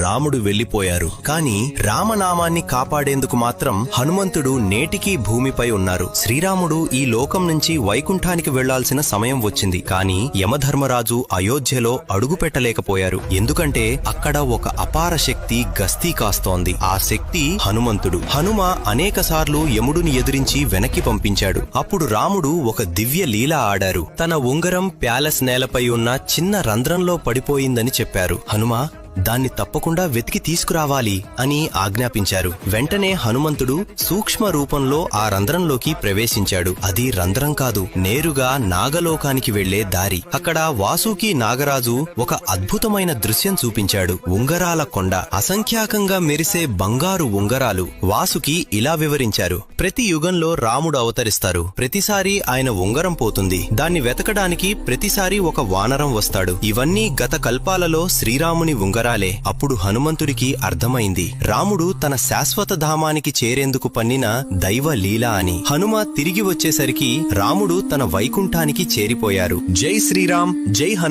రాముడు వెళ్లిపోయారు. కాని రామనామాన్ని కాపాడేందుకు మాత్రం హనుమంతుడు నేటికీ భూమిపై ఉన్నారు. శ్రీరాముడు ఈ లోకం నుంచి వైకుంఠానికి వెళ్లాల్సిన సమయం వచ్చింది. కాని యమధర్మరాజు అయోధ్యలో అడుగుపెట్టలేకపోయారు. ఎందుకంటే అక్కడ ఒక అపార శక్తి గస్తీ కాస్తోంది. ఆ శక్తి హనుమంతుడు. హనుమ అనేకసార్లు యముడిని ఎదిరించి వెనక్కి పంపించాడు. అప్పుడు రాముడు ఒక దివ్య లీల ఆడారు. తన ఉంగరం ప్యాలెస్ నేలపై ఉన్న చిన్న రంధ్రంలో పడిపోయిందని చెప్పారు. హనుమ దాన్ని తప్పకుండా వెతికి తీసుకురావాలి అని ఆజ్ఞాపించారు. వెంటనే హనుమంతుడు సూక్ష్మ రూపంలో ఆ రంధ్రంలోకి ప్రవేశించాడు. అది రంధ్రం కాదు, నేరుగా నాగలోకానికి వెళ్లే దారి. అక్కడ వాసుకి నాగరాజు ఒక అద్భుతమైన దృశ్యం చూపించాడు. ఉంగరాల కొండ, అసంఖ్యాకంగా మెరిసే బంగారు ఉంగరాలు. వాసుకి ఇలా వివరించారు: ప్రతి యుగంలో రాముడు అవతరిస్తారు. ప్రతిసారి ఆయన ఉంగరం పోతుంది. దాన్ని వెతకడానికి ప్రతిసారి ఒక వానరం వస్తాడు. ఇవన్నీ గత కల్పాలలో శ్రీరాముని ఉంగరాలే. అప్పుడు హనుమంతుడికి అర్థమైంది, రాముడు తన శాశ్వత ధామానికి చేరేందుకు పన్నిన దైవ లీల అని. హనుమ తిరిగి వచ్చేసరికి రాముడు తన వైకుంఠానికి చేరిపోయారు. జై శ్రీరామ్, జై హనుమ.